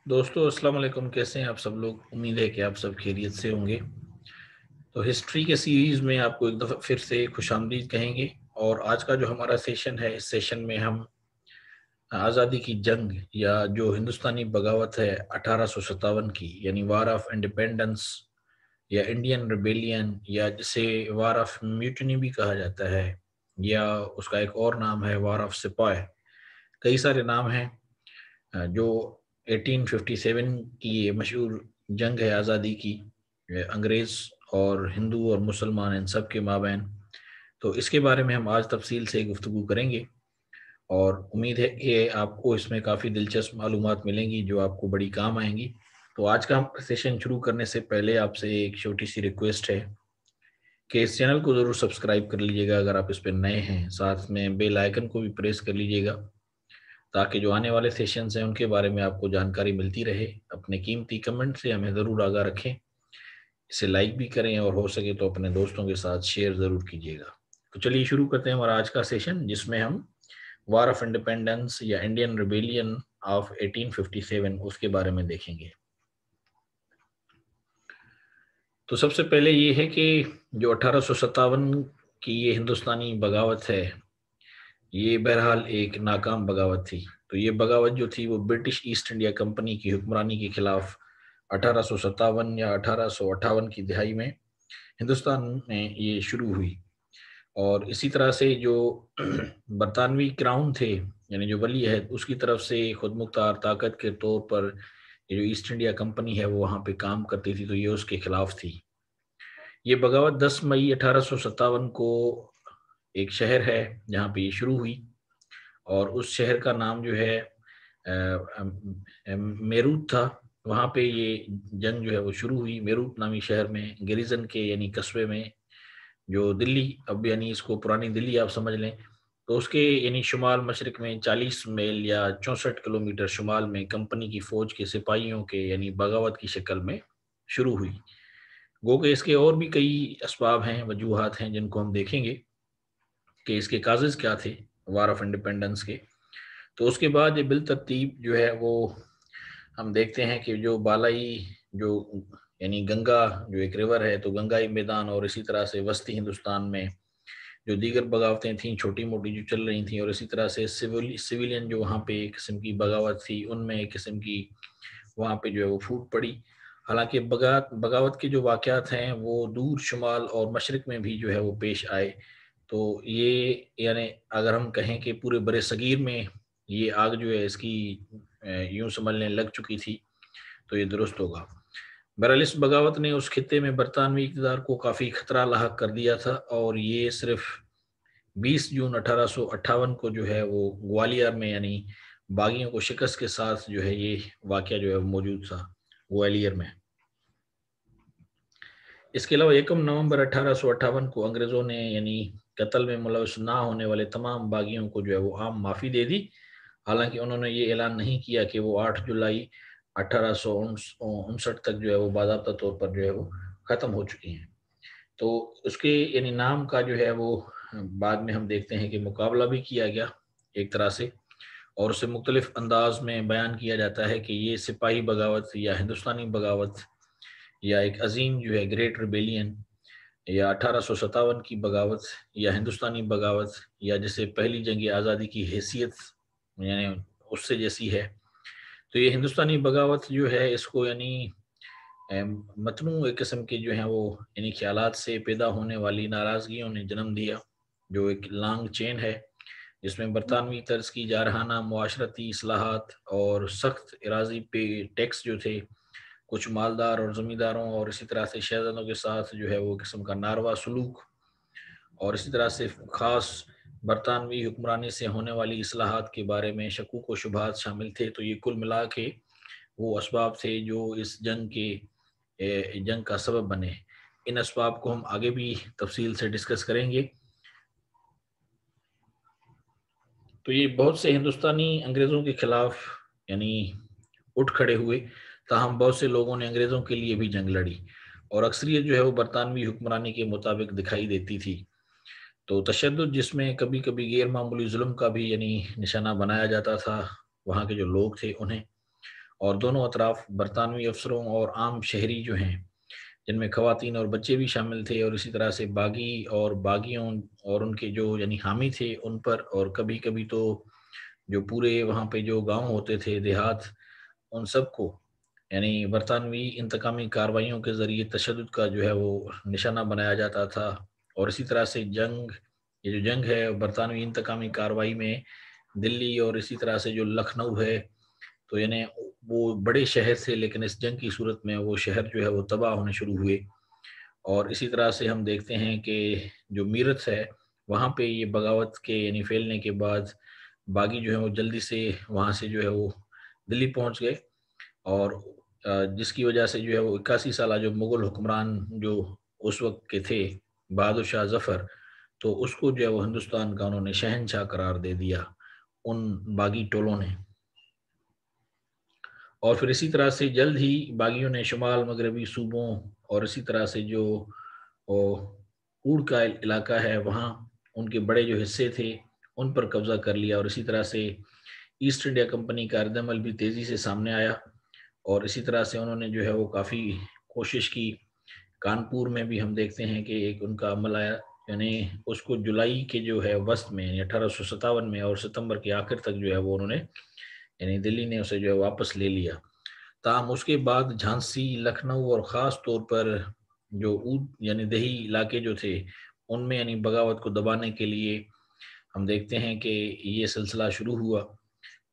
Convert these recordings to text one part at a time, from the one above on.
دوستو السلام علیکم، کیسے ہیں آپ سب لوگ؟ امید ہے کہ آپ سب خیریت سے ہوں گے۔ تو ہسٹری کے سیریز میں آپ کو ایک دفعہ پھر سے خوش آمدید کہیں گے، اور آج کا جو ہمارا سیشن ہے، اس سیشن میں ہم آزادی کی جنگ یا جو ہندوستانی بغاوت ہے 1857 کی، یعنی وار آف انڈیپینڈنس یا انڈین ریبیلین، یا جسے وار آف میوٹنی بھی کہا جاتا ہے، یا اس کا ایک اور نام ہے وار آف سپائے، کئی سارے نام ہیں۔ جو 1857 کی یہ مشہور جنگ ہے آزادی کی، انگریز اور ہندو اور مسلمان ان سب کے مابین، تو اس کے بارے میں ہم آج تفصیل سے گفتگو کریں گے، اور امید ہے کہ آپ کو اس میں کافی دلچسپ معلومات ملیں گی جو آپ کو بڑی کام آئیں گی۔ تو آج کا سیشن شروع کرنے سے پہلے آپ سے ایک چھوٹی سی ریکویسٹ ہے کہ اس چینل کو ضرور سبسکرائب کر لیجئے گا اگر آپ اس پہ نئے ہیں، ساتھ میں بیل آئیکن کو بھی پریس کر لیجئے گا تاکہ جو آنے والے سیشنز ہیں ان کے بارے میں آپ کو جانکاری ملتی رہے۔ اپنے قیمتی کمنٹ سے ہمیں ضرور آگاہ رکھیں، اسے لائک بھی کریں، اور ہو سکے تو اپنے دوستوں کے ساتھ شیئر ضرور کیجیے گا۔ تو چلیے شروع کرتے ہیں ہمارا آج کا سیشن، جس میں ہم وار آف انڈیپینڈنس یا انڈین ریبیلین آف 1857 اس کے بارے میں دیکھیں گے۔ تو سب سے پہلے یہ ہے کہ جو 1857 کی یہ ہندوستانی بغاوت ہے، یہ بہرحال ایک ناکام بغاوت تھی۔ تو یہ بغاوت جو تھی وہ برٹش ایسٹ انڈیا کمپنی کی حکمرانی کے خلاف 1857 یا 1858 کی دہائی میں ہندوستان میں یہ شروع ہوئی، اور اسی طرح سے جو برطانوی کراؤن تھے، یعنی جو ولی عہد، اس کی طرف سے خود مختار طاقت کے طور پر یہ جو ایسٹ انڈیا کمپنی ہے وہ وہاں پہ کام کرتی تھی، تو یہ اس کے خلاف تھی۔ یہ بغاوت 10 مئی 1857 کو ایک شہر ہے جہاں پہ یہ شروع ہوئی، اور اس شہر کا نام جو ہے میروت تھا۔ وہاں پہ یہ جنگ جو ہے وہ شروع ہوئی میروت نامی شہر میں، گریزن کے یعنی قصبے میں، جو دلی، اب یعنی اس کو پرانی دلی آپ سمجھ لیں، تو اس کے یعنی شمال مشرق میں 40 میل یا 64 کلومیٹر شمال میں کمپنی کی فوج کے سپاہیوں کے یعنی بغاوت کی شکل میں شروع ہوئی۔ گو کہ اس کے اور بھی کئی اسباب ہیں، وجوہات ہیں، جن کو ہم دیکھیں گے کہ اس کے کازز کیا تھے وار آف انڈیپینڈنس کے۔ تو اس کے بعد یہ بالترتیب جو ہے وہ ہم دیکھتے ہیں کہ جو بالائی جو یعنی گنگا جو ایک ریور ہے، تو گنگائی میدان، اور اسی طرح سے وسطی ہندوستان میں جو دیگر بغاوتیں تھیں چھوٹی موٹی جو چل رہی تھیں، اور اسی طرح سے سویلین جو وہاں پہ ایک قسم کی بغاوت تھی، ان میں ایک قسم کی وہاں پہ جو ہے وہ پھوٹ پڑی۔ حالانکہ بغاوت کے جو واقعات ہیں وہ دور شمال اور مشرق میں بھی جو ہے وہ پیش آئے، تو یہ یعنی اگر ہم کہیں کہ پورے برِ صغیر میں یہ آگ جو ہے اس کی یوں سمجھ لیں لگ چکی تھی، تو یہ درست ہوگا۔ بہرحال اس بغاوت نے اس خطے میں برطانوی اقتدار کو کافی خطرہ لاحق کر دیا تھا، اور یہ صرف 20 جون 1858 کو جو ہے وہ گوالیار میں یعنی باغیوں کو شکست کے ساتھ جو ہے یہ واقعہ جو ہے موجود تھا گوالیار میں۔ اس کے علاوہ 1 نومبر 1858 کو انگریزوں نے یعنی قتل میں ملوث نہ ہونے والے تمام باغیوں کو جو ہے وہ عام معافی دے دی، حالانکہ انہوں نے یہ اعلان نہیں کیا کہ وہ 8 جولائی 1859 تک جو ہے وہ باضابطہ طور پر جو ہے وہ ختم ہو چکی ہیں۔ تو اس کے یعنی نام کا جو ہے وہ بعد میں ہم دیکھتے ہیں کہ مقابلہ بھی کیا گیا ایک طرح سے، اور اسے مختلف انداز میں بیان کیا جاتا ہے کہ یہ سپاہی بغاوت یا ہندوستانی بغاوت یا ایک عظیم جو ہے گریٹ ریبیلین، یا 1857 کی بغاوت یا ہندوستانی بغاوت، یا جسے پہلی جنگ آزادی کی حیثیت یعنی اس سے جیسی ہے۔ تو یہ ہندوستانی بغاوت جو ہے اس کو یعنی متنوع ایک قسم کے جو ہیں وہ یعنی خیالات سے پیدا ہونے والی ناراضگیوں نے جنم دیا، جو ایک لانگ چین ہے، جس میں برطانوی طرز کی جارحانہ معاشرتی اصلاحات اور سخت اراضی پہ ٹیکس جو تھے، کچھ مالدار اور زمینداروں اور اسی طرح سے شہزادوں کے ساتھ جو ہے وہ قسم کا ناروا سلوک، اور اسی طرح سے خاص برطانوی حکمرانی سے ہونے والی اصلاحات کے بارے میں شکوک و شبہات شامل تھے۔ تو یہ کل ملا کے وہ اسباب تھے جو اس جنگ کا سبب بنے۔ ان اسباب کو ہم آگے بھی تفصیل سے ڈسکس کریں گے۔ تو یہ بہت سے ہندوستانی انگریزوں کے خلاف یعنی اٹھ کھڑے ہوئے، تاہم بہت سے لوگوں نے انگریزوں کے لیے بھی جنگ لڑی، اور اکثریت جو ہے وہ برطانوی حکمرانی کے مطابق دکھائی دیتی تھی۔ تو تشدد، جس میں کبھی کبھی غیر معمولی ظلم کا بھی یعنی نشانہ بنایا جاتا تھا وہاں کے جو لوگ تھے انہیں، اور دونوں اطراف برطانوی افسروں اور عام شہری جو ہیں، جن میں خواتین اور بچے بھی شامل تھے، اور اسی طرح سے باغی اور باغیوں اور ان کے جو یعنی حامی تھے ان پر، اور کبھی کبھی تو جو پورے وہاں پہ جو گاؤں ہوتے تھے، دیہات، ان سب کو یعنی برطانوی انتقامی کارروائیوں کے ذریعے تشدد کا جو ہے وہ نشانہ بنایا جاتا تھا۔ اور اسی طرح سے یہ جو جنگ ہے برطانوی انتقامی کارروائی میں، دلی اور اسی طرح سے جو لکھنؤ ہے، تو یعنی وہ بڑے شہر تھے، لیکن اس جنگ کی صورت میں وہ شہر جو ہے وہ تباہ ہونے شروع ہوئے۔ اور اسی طرح سے ہم دیکھتے ہیں کہ جو میرٹھ ہے، وہاں پہ یہ بغاوت کے یعنی پھیلنے کے بعد باغی جو ہے وہ جلدی سے وہاں سے جو ہے وہ دلی پہنچ گئے، اور جس کی وجہ سے جو ہے وہ 81 سالہ جو مغل حکمران جو اس وقت کے تھے، بہادر شاہ ظفر، تو اس کو جو ہے وہ ہندوستان کا انہوں نے شہنشاہ قرار دے دیا ان باغی ٹولوں نے۔ اور پھر اسی طرح سے جلد ہی باغیوں نے شمال مغربی صوبوں اور اسی طرح سے جو اوڑ کا علاقہ ہے وہاں ان کے بڑے جو حصے تھے ان پر قبضہ کر لیا، اور اسی طرح سے ایسٹ انڈیا کمپنی کا رد عمل بھی تیزی سے سامنے آیا، اور اسی طرح سے انہوں نے جو ہے وہ کافی کوشش کی۔ کانپور میں بھی ہم دیکھتے ہیں کہ ایک ان کا عمل آیا، یعنی اس کو جولائی کے جو ہے وسط میں، یعنی 1857 میں، اور ستمبر کے آخر تک جو ہے وہ انہوں نے یعنی دلی نے اسے جو ہے واپس لے لیا۔ تاہم اس کے بعد جھانسی، لکھنؤ اور خاص طور پر جو یعنی دیہی علاقے جو تھے ان میں یعنی بغاوت کو دبانے کے لیے ہم دیکھتے ہیں کہ یہ سلسلہ شروع ہوا،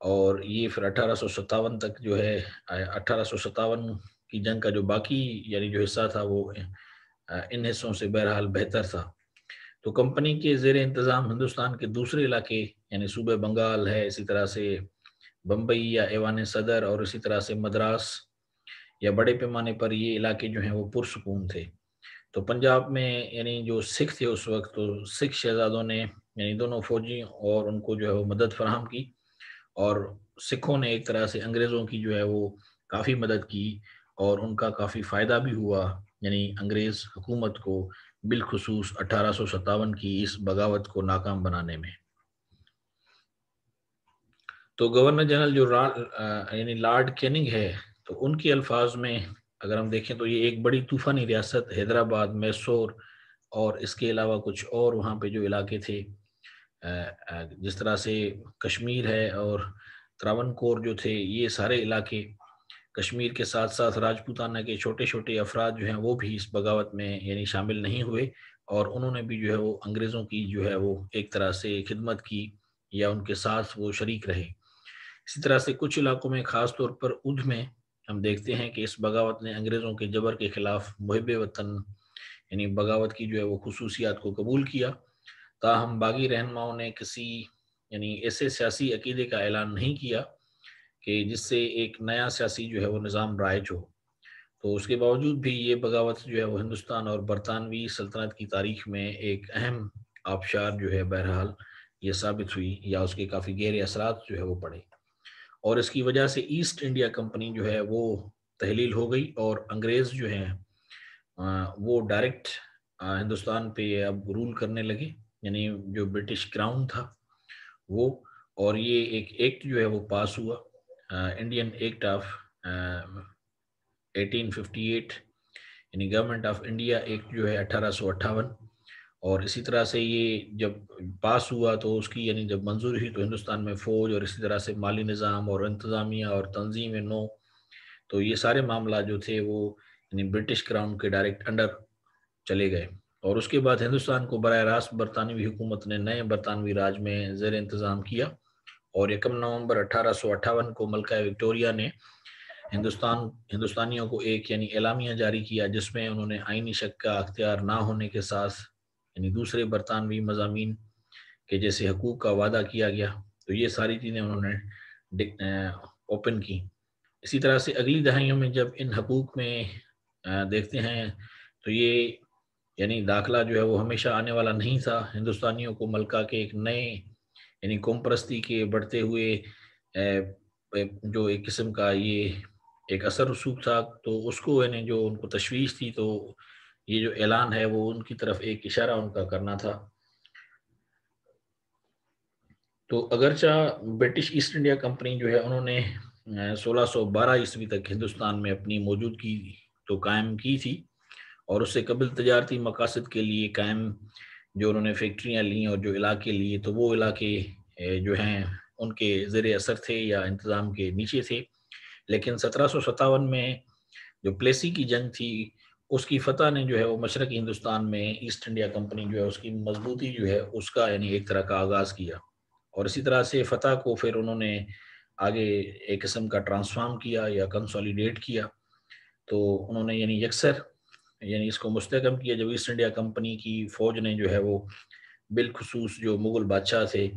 اور یہ پھر 1857 تک جو ہے 1857 کی جنگ کا جو باقی یعنی جو حصہ تھا وہ ان حصوں سے بہرحال بہتر تھا۔ تو کمپنی کے زیر انتظام ہندوستان کے دوسرے علاقے یعنی صوبہ بنگال ہے، اسی طرح سے بمبئی یا ایوان صدر، اور اسی طرح سے مدراس، یا بڑے پیمانے پر یہ علاقے جو ہیں وہ پرسکون تھے۔ تو پنجاب میں یعنی جو سکھ تھے اس وقت، تو سکھ شہزادوں نے یعنی دونوں فوجی اور ان کو جو ہے وہ مدد فراہم کی، اور سکھوں نے ایک طرح سے انگریزوں کی جو ہے وہ کافی مدد کی، اور ان کا کافی فائدہ بھی ہوا، یعنی انگریز حکومت کو بالخصوص 1857 کی اس بغاوت کو ناکام بنانے میں۔ تو گورنر جنرل جو یعنی لارڈ کیننگ ہے، تو ان کے الفاظ میں اگر ہم دیکھیں تو یہ ایک بڑی طوفانی ریاست حیدرآباد، میسور اور اس کے علاوہ کچھ اور وہاں پہ جو علاقے تھے، جس طرح سے کشمیر ہے اور تراونکور جو تھے، یہ سارے علاقے کشمیر کے ساتھ ساتھ راجپوتانہ کے چھوٹے چھوٹے افراد جو ہیں وہ بھی اس بغاوت میں یعنی شامل نہیں ہوئے، اور انہوں نے بھی جو ہے وہ انگریزوں کی جو ہے وہ ایک طرح سے خدمت کی، یا ان کے ساتھ وہ شریک رہے۔ اسی طرح سے کچھ علاقوں میں، خاص طور پر اودھ میں، ہم دیکھتے ہیں کہ اس بغاوت نے انگریزوں کے جبر کے خلاف محب وطن یعنی بغاوت کی جو ہے وہ خصوصیات کو قبول کیا۔ تاہم باغی رہنماؤں نے کسی یعنی ایسے سیاسی عقیدے کا اعلان نہیں کیا کہ جس سے ایک نیا سیاسی جو ہے وہ نظام رائج ہو۔ تو اس کے باوجود بھی یہ بغاوت جو ہے وہ ہندوستان اور برطانوی سلطنت کی تاریخ میں ایک اہم آبشار جو ہے بہرحال یہ ثابت ہوئی، یا اس کے کافی گہرے اثرات جو ہے وہ پڑے، اور اس کی وجہ سے ایسٹ انڈیا کمپنی جو ہے وہ تحلیل ہو گئی، اور انگریز جو ہیں وہ ڈائریکٹ ہندوستان پہ اب رول کرنے لگے، یعنی جو برٹش کراؤن تھا وہ، اور یہ ایک ایکٹ جو ہے وہ پاس ہوا، انڈین ایکٹ آف 1858، یعنی گورنمنٹ آف انڈیا ایکٹ جو ہے 1858۔ اور اسی طرح سے یہ جب پاس ہوا تو اس کی یعنی جب منظوری ہوئی تو ہندوستان میں فوج اور اسی طرح سے مالی نظام اور انتظامیہ اور تنظیم نو، تو یہ سارے معاملات جو تھے وہ یعنی برٹش کراؤن کے ڈائریکٹ انڈر چلے گئے۔ اور اس کے بعد ہندوستان کو براہ راست برطانوی حکومت نے نئے برطانوی راج میں زیر انتظام کیا، اور 1 نومبر 1858 کو ملکہ وکٹوریہ نے ہندوستانیوں کو ایک یعنی اعلامیہ جاری کیا، جس میں انہوں نے آئینی شک کا اختیار نہ ہونے کے ساتھ یعنی دوسرے برطانوی مضامین کے جیسے حقوق کا وعدہ کیا گیا۔ تو یہ ساری چیزیں انہوں نے اوپن کی۔ اسی طرح سے اگلی دہائیوں میں جب ان حقوق میں دیکھتے ہیں تو یہ یعنی داخلہ جو ہے وہ ہمیشہ آنے والا نہیں تھا، ہندوستانیوں کو ملکہ کے ایک نئے یعنی قوم پرستی کے بڑھتے ہوئے جو ایک قسم کا یہ ایک اثر رسوخ تھا، تو اس کو یعنی جو ان کو تشویش تھی، تو یہ جو اعلان ہے وہ ان کی طرف ایک اشارہ ان کا کرنا تھا۔ تو اگرچہ برٹش ایسٹ انڈیا کمپنی جو ہے انہوں نے 1612 تک ہندوستان میں اپنی موجودگی تو قائم کی تھی، اور اس سے قبل تجارتی مقاصد کے لیے قائم جو انہوں نے فیکٹریاں لیں اور جو علاقے لیے، تو وہ علاقے جو ہیں ان کے زیر اثر تھے یا انتظام کے نیچے تھے۔ لیکن 1757 میں جو پلیسی کی جنگ تھی، اس کی فتح نے جو ہے وہ مشرقی ہندوستان میں ایسٹ انڈیا کمپنی جو ہے اس کی مضبوطی جو ہے اس کا یعنی ایک طرح کا آغاز کیا، اور اسی طرح سے فتح کو پھر انہوں نے آگے ایک قسم کا ٹرانسفارم کیا یا کنسولیڈیٹ کیا۔ تو انہوں نے یعنی یکسر یعنی اس کو مستحکم کیا جب ایسٹ انڈیا کمپنی کی فوج نے جو ہے وہ بالخصوص جو مغل بادشاہ تھے،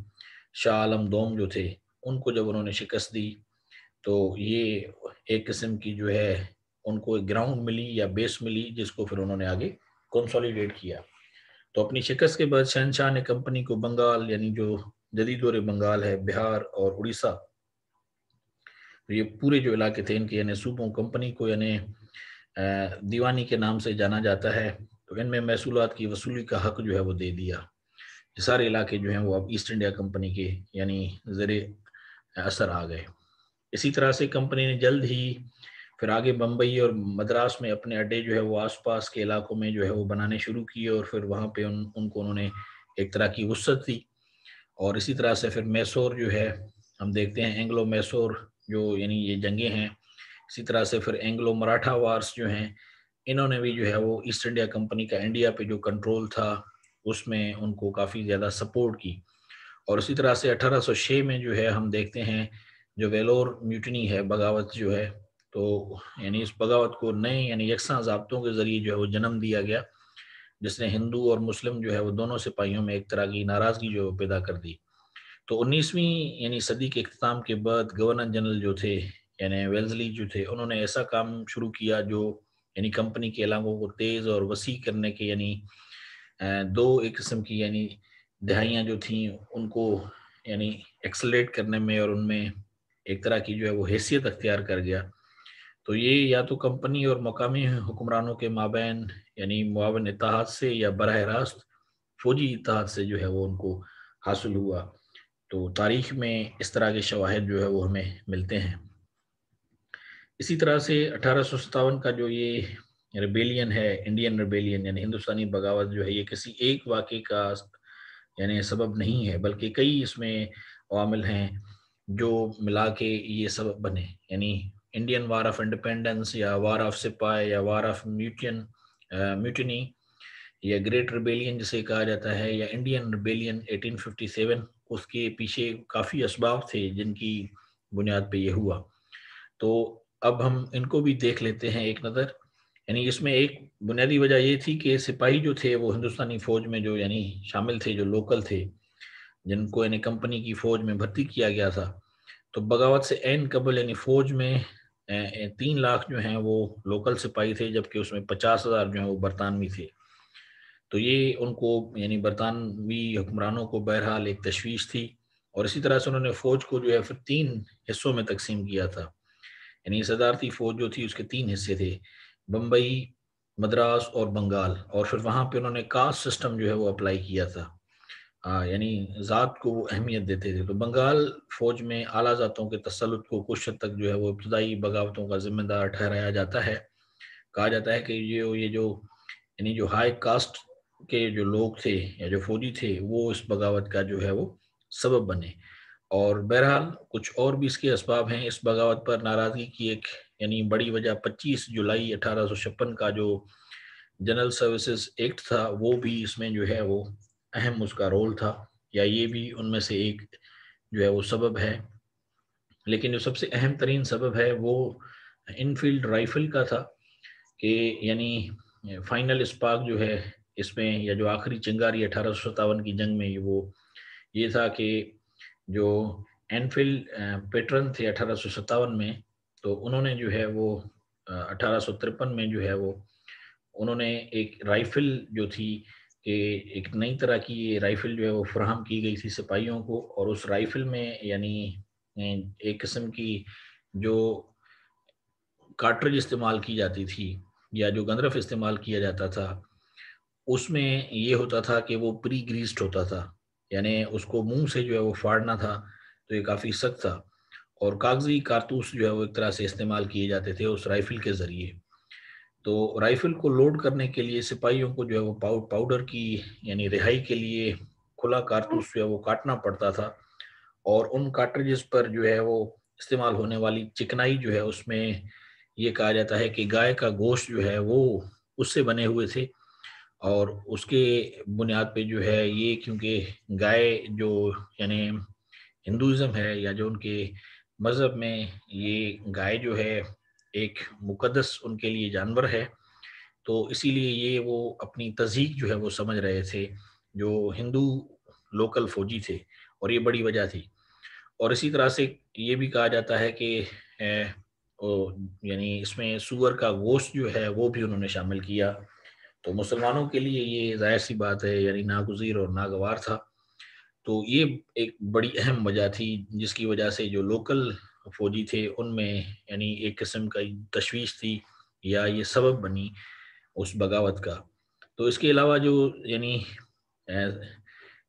شاہ عالم دوم جو تھے، ان کو جب انہوں نے شکست دی، تو یہ ایک قسم کی جو ہے ان کو ایک گراؤنڈ ملی یا بیس ملی، جس کو پھر انہوں نے آگے کنسولیڈیٹ کیا۔ تو اپنی شکست کے بعد شہنشاہ نے کمپنی کو بنگال یعنی جو جدید دور بنگال ہے، بہار اور اڑیسہ، یہ پورے جو علاقے تھے ان کے یعنی صوبوں کمپنی کو یعنی دیوانی کے نام سے جانا جاتا ہے، تو ان میں محصولات کی وصولی کا حق جو ہے وہ دے دیا۔ یہ سارے علاقے جو ہیں وہ اب ایسٹ انڈیا کمپنی کے یعنی زیر اثر آ گئے۔ اسی طرح سے کمپنی نے جلد ہی پھر آگے بمبئی اور مدراس میں اپنے اڈے جو ہے وہ آس پاس کے علاقوں میں جو ہے وہ بنانے شروع کیے، اور پھر وہاں پہ ان کو انہوں نے ایک طرح کی وسعت دی۔ اور اسی طرح سے پھر میسور جو ہے، ہم دیکھتے ہیں اینگلو میسور جو یعنی یہ جنگیں ہیں، اسی طرح سے پھر اینگلو مراٹھا وارس جو ہیں، انہوں نے بھی جو ہے وہ ایسٹ انڈیا کمپنی کا انڈیا پہ جو کنٹرول تھا اس میں ان کو کافی زیادہ سپورٹ کی۔ اور اسی طرح سے 1806 میں جو ہے ہم دیکھتے ہیں جو ویلور میوٹنی ہے، بغاوت جو ہے، تو یعنی اس بغاوت کو نئے یعنی یکساں ضابطوں کے ذریعے جو ہے وہ جنم دیا گیا، جس نے ہندو اور مسلم جو ہے وہ دونوں سپاہیوں میں ایک طرح کی ناراضگی جو پیدا کر دی۔ تو 19ویں یعنی صدی کے اختتام کے بعد گورنر جنرل جو تھے یعنی ویلزلی جو تھے، انہوں نے ایسا کام شروع کیا جو یعنی کمپنی کے علاقوں کو تیز اور وسیع کرنے کے یعنی دو ایک قسم کی یعنی دہائیاں جو تھیں ان کو یعنی ایکسلیٹ کرنے میں اور ان میں ایک طرح کی جو ہے وہ حیثیت اختیار کر گیا۔ تو یہ یا تو کمپنی اور مقامی حکمرانوں کے مابین یعنی معاون اتحاد سے یا براہ راست فوجی اتحاد سے جو ہے وہ ان کو حاصل ہوا۔ تو تاریخ میں اس طرح کے شواہد جو ہے وہ ہمیں ملتے ہیں۔ اسی طرح سے 1857 کا جو یہ ریبیلین ہے، انڈین ریبیلین یعنی ہندوستانی بغاوت جو ہے، یہ کسی ایک واقعے کا یعنی سبب نہیں ہے، بلکہ کئی اس میں عوامل ہیں جو ملا کے یہ سبب بنے۔ یعنی انڈین وار آف انڈیپینڈنس یا وار آف سپاہی یا وار آف میوٹنی یا گریٹ ریبیلین جسے کہا جاتا ہے، یا انڈین ریبیلین 1857، اس کے پیچھے کافی اسباب تھے جن کی بنیاد پہ یہ ہوا۔ تو اب ہم ان کو بھی دیکھ لیتے ہیں ایک نظر۔ یعنی اس میں ایک بنیادی وجہ یہ تھی کہ سپاہی جو تھے وہ ہندوستانی فوج میں جو یعنی شامل تھے، جو لوکل تھے، جن کو یعنی کمپنی کی فوج میں بھرتی کیا گیا تھا، تو بغاوت سے عین قبل یعنی فوج میں 3 لاکھ جو ہیں وہ لوکل سپاہی تھے، جبکہ اس میں 50,000 جو ہیں وہ برطانوی تھے۔ تو یہ ان کو یعنی برطانوی حکمرانوں کو بہرحال ایک تشویش تھی، اور اسی طرح سے انہوں نے فوج کو جو ہے پھر 3 حصوں میں تقسیم کیا تھا۔ یعنی صدارتی فوج جو تھی اس کے 3 حصے تھے، بمبئی، مدراس اور بنگال، اور پھر وہاں پہ انہوں نے کاسٹ سسٹم جو ہے وہ اپلائی کیا تھا، یعنی ذات کو وہ اہمیت دیتے تھے۔ تو بنگال فوج میں اعلیٰ ذاتوں کے تسلط کو کچھ حد تک جو ہے وہ ابتدائی بغاوتوں کا ذمہ دار ٹھہرایا جاتا ہے۔ کہا جاتا ہے کہ یہ جو یعنی جو ہائی کاسٹ کے جو لوگ تھے یا جو فوجی تھے، وہ اس بغاوت کا جو ہے وہ سبب بنے۔ اور بہرحال کچھ اور بھی اس کے اسباب ہیں۔ اس بغاوت پر ناراضگی کی ایک یعنی بڑی وجہ 25 جولائی 1856 کا جو جنرل سروسز ایکٹ تھا، وہ بھی اس میں جو ہے وہ اہم اس کا رول تھا، یا یہ بھی ان میں سے ایک جو ہے وہ سبب ہے۔ لیکن جو سب سے اہم ترین سبب ہے وہ انفیلڈ رائفل کا تھا، کہ یعنی فائنل اسپارک جو ہے اس میں، یا جو آخری چنگاری 1857 کی جنگ میں، وہ یہ تھا کہ جو اینفیلڈ پیٹرن تھے 1857 میں، تو انہوں نے جو ہے وہ 1853 میں جو ہے وہ انہوں نے ایک رائفل جو تھی کہ ایک نئی طرح کی یہ رائفل جو ہے وہ فراہم کی گئی تھی سپاہیوں کو، اور اس رائفل میں یعنی ایک قسم کی جو کارٹرج استعمال کی جاتی تھی یا جو گندرف استعمال کیا جاتا تھا، اس میں یہ ہوتا تھا کہ وہ پری گریسڈ ہوتا تھا، یعنی اس کو منہ سے جو ہے وہ پھاڑنا تھا، تو یہ کافی سخت تھا۔ اور کاغذی کارتوس جو ہے وہ ایک طرح سے استعمال کیے جاتے تھے اس رائفل کے ذریعے. تو رائفل کو لوڈ کرنے کے لیے سپاہیوں کو جو ہے وہ پاؤڈر کی یعنی رہائی کے لیے کھلا کارتوس جو ہے وہ کاٹنا پڑتا تھا، اور ان کارٹریجز پر جو ہے وہ استعمال ہونے والی چکنائی جو ہے اس میں یہ کہا جاتا ہے کہ گائے کا گوشت جو ہے وہ اس سے بنے ہوئے تھے. اور اس کے بنیاد پہ جو ہے یہ، کیونکہ گائے جو یعنی ہندوازم ہے یا جو ان کے مذہب میں، یہ گائے جو ہے ایک مقدس ان کے لیے جانور ہے، تو اسی لیے یہ وہ اپنی تضحیق جو ہے وہ سمجھ رہے تھے جو ہندو لوکل فوجی تھے، اور یہ بڑی وجہ تھی. اور اسی طرح سے یہ بھی کہا جاتا ہے کہ یعنی اس میں سور کا گوشت جو ہے وہ بھی انہوں نے شامل کیا. تو مسلمانوں کے لیے یہ ظاہر سی بات ہے یعنی ناگزیر اور ناگوار تھا. تو یہ ایک بڑی اہم وجہ تھی جس کی وجہ سے جو لوکل فوجی تھے ان میں یعنی ایک قسم کا تشویش تھی، یا یہ سبب بنی اس بغاوت کا. تو اس کے علاوہ جو یعنی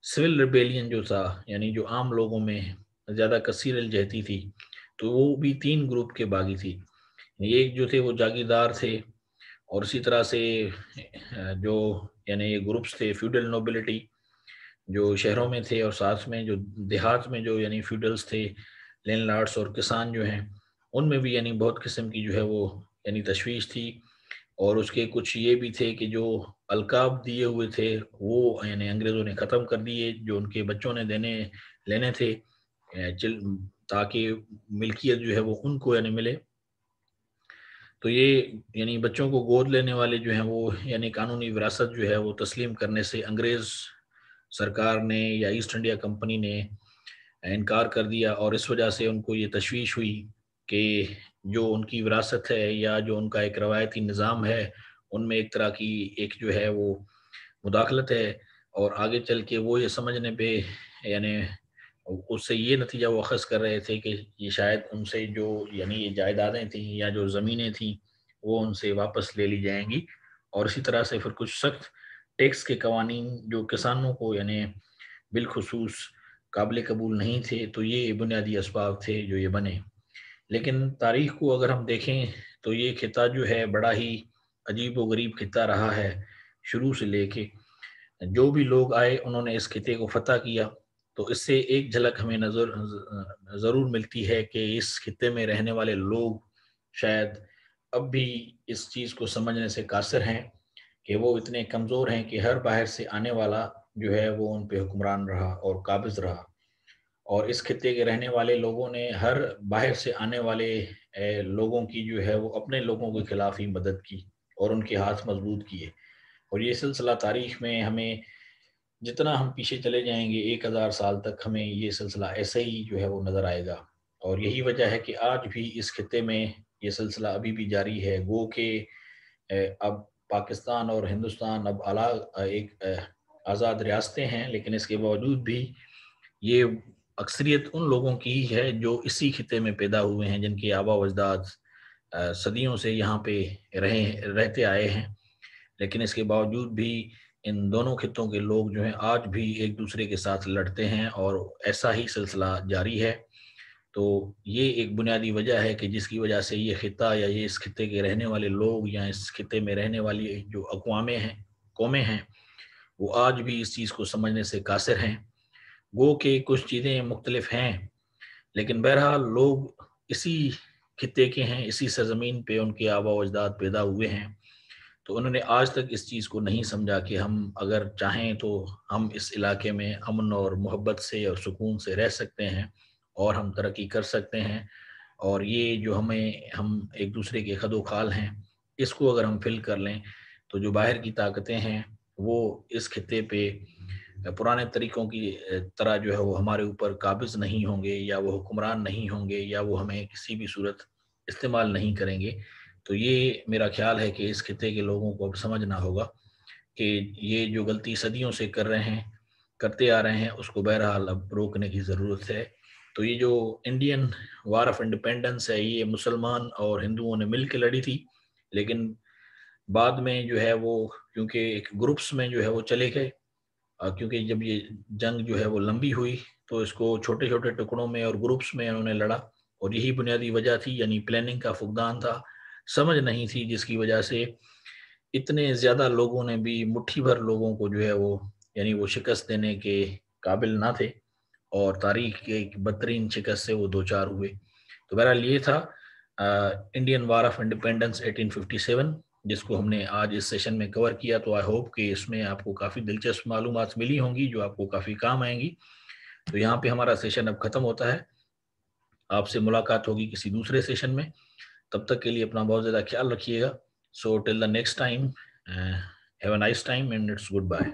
سول ریبیلین جو تھا، یعنی جو عام لوگوں میں زیادہ کثیر الجہتی تھی، تو وہ بھی 3 گروپ کے باغی تھی. ایک جو تھے وہ جاگیردار تھے، اور اسی طرح سے جو یعنی یہ گروپس تھے فیوڈل نوبلٹی جو شہروں میں تھے، اور ساتھ میں جو دیہات میں جو یعنی فیوڈلز تھے، لینڈ لارڈس اور کسان جو ہیں، ان میں بھی یعنی بہت قسم کی جو ہے وہ یعنی تشویش تھی. اور اس کے کچھ یہ بھی تھے کہ جو القاب دیے ہوئے تھے وہ یعنی انگریزوں نے ختم کر دیے، جو ان کے بچوں نے لینے تھے تاکہ ملکیت جو ہے وہ ان کو یعنی ملے. تو یہ یعنی بچوں کو گود لینے والے جو ہیں وہ یعنی قانونی وراثت جو ہے وہ تسلیم کرنے سے انگریز سرکار نے یا ایسٹ انڈیا کمپنی نے انکار کر دیا، اور اس وجہ سے ان کو یہ تشویش ہوئی کہ جو ان کی وراثت ہے یا جو ان کا ایک روایتی نظام ہے ان میں ایک طرح کی ایک جو ہے وہ مداخلت ہے. اور آگے چل کے وہ یہ سمجھنے پہ یعنی اس سے یہ نتیجہ وہ اخذ کر رہے تھے کہ یہ شاید ان سے جو یعنی یہ جائیدادیں تھیں یا جو زمینیں تھیں وہ ان سے واپس لے لی جائیں گی. اور اسی طرح سے پھر کچھ سخت ٹیکس کے قوانین جو کسانوں کو یعنی بالخصوص قابل قبول نہیں تھے، تو یہ بنیادی اسباب تھے جو یہ بنے. لیکن تاریخ کو اگر ہم دیکھیں تو یہ خطہ جو ہے بڑا ہی عجیب و غریب خطہ رہا ہے. شروع سے لے کے جو بھی لوگ آئے انہوں نے اس خطے کو فتح کیا. تو اس سے ایک جھلک ہمیں ضرور ملتی ہے کہ اس خطے میں رہنے والے لوگ شاید اب بھی اس چیز کو سمجھنے سے قاصر ہیں کہ وہ اتنے کمزور ہیں کہ ہر باہر سے آنے والا جو ہے وہ ان پہ حکمران رہا اور قابض رہا. اور اس خطے کے رہنے والے لوگوں نے ہر باہر سے آنے والے لوگوں کی جو ہے وہ اپنے لوگوں کے خلاف ہی مدد کی اور ان کے ہاتھ مضبوط کیے. اور یہ سلسلہ تاریخ میں ہمیں جتنا ہم پیچھے چلے جائیں گے 1000 سال تک ہمیں یہ سلسلہ ایسے ہی جو ہے وہ نظر آئے گا. اور یہی وجہ ہے کہ آج بھی اس خطے میں یہ سلسلہ ابھی بھی جاری ہے. گو کہ اب پاکستان اور ہندوستان اب ایک آزاد ریاستیں ہیں، لیکن اس کے باوجود بھی یہ اکثریت ان لوگوں کی ہی ہے جو اسی خطے میں پیدا ہوئے ہیں، جن کے آبا و اجداد صدیوں سے یہاں پہ رہتے آئے ہیں. لیکن اس کے باوجود بھی ان دونوں خطوں کے لوگ جو ہیں آج بھی ایک دوسرے کے ساتھ لڑتے ہیں، اور ایسا ہی سلسلہ جاری ہے. تو یہ ایک بنیادی وجہ ہے کہ جس کی وجہ سے یہ خطہ یا یہ اس خطے کے رہنے والے لوگ یا اس خطے میں رہنے والی جو اقوامیں ہیں، قومیں ہیں، وہ آج بھی اس چیز کو سمجھنے سے قاصر ہیں. گو کہ کچھ چیزیں مختلف ہیں، لیکن بہرحال لوگ اسی خطے کے ہیں، اسی سرزمین پہ ان کے آبا و اجداد پیدا ہوئے ہیں. تو انہوں نے آج تک اس چیز کو نہیں سمجھا کہ ہم اگر چاہیں تو ہم اس علاقے میں امن اور محبت سے اور سکون سے رہ سکتے ہیں، اور ہم ترقی کر سکتے ہیں. اور یہ جو ہم ایک دوسرے کے خد و خال ہیں، اس کو اگر ہم فل کر لیں تو جو باہر کی طاقتیں ہیں وہ اس خطے پہ پرانے طریقوں کی طرح جو ہے وہ ہمارے اوپر قابض نہیں ہوں گے، یا وہ حکمران نہیں ہوں گے، یا وہ ہمیں کسی بھی صورت استعمال نہیں کریں گے. تو یہ میرا خیال ہے کہ اس خطے کے لوگوں کو اب سمجھنا ہوگا کہ یہ جو غلطی صدیوں سے کرتے آ رہے ہیں اس کو بہرحال اب روکنے کی ضرورت ہے. تو یہ جو انڈین وار آف انڈیپینڈنس ہے یہ مسلمان اور ہندوؤں نے مل کے لڑی تھی، لیکن بعد میں جو ہے وہ کیونکہ ایک گروپس میں جو ہے وہ چلے گئے، کیونکہ جب یہ جنگ جو ہے وہ لمبی ہوئی تو اس کو چھوٹے چھوٹے ٹکڑوں میں اور گروپس میں انہوں نے لڑا، اور یہی بنیادی وجہ تھی، یعنی پلاننگ کا فقدان تھا، سمجھ نہیں تھی، جس کی وجہ سے اتنے زیادہ لوگوں نے بھی، مٹھی بھر لوگوں کو جو ہے وہ یعنی وہ شکست دینے کے قابل نہ تھے، اور تاریخ کے ایک بدترین شکست سے وہ دوچار ہوئے۔ تو بہرحال یہ تھا انڈین وار آف انڈیپینڈنس 1857، جس کو ہم نے آج اس سیشن میں کور کیا۔ تو آئی ہوپ کہ اس میں آپ کو کافی دلچسپ معلومات ملی ہوں گی جو آپ کو کافی کام آئیں گی۔ تو یہاں پہ ہمارا سیشن اب ختم ہوتا ہے، آپ سے ملاقات ہوگی کسی دوسرے سیشن میں، تب تک کے لیے اپنا بہت زیادہ خیال رکھیے گا۔ So till the next time, have a nice time and it's good bye.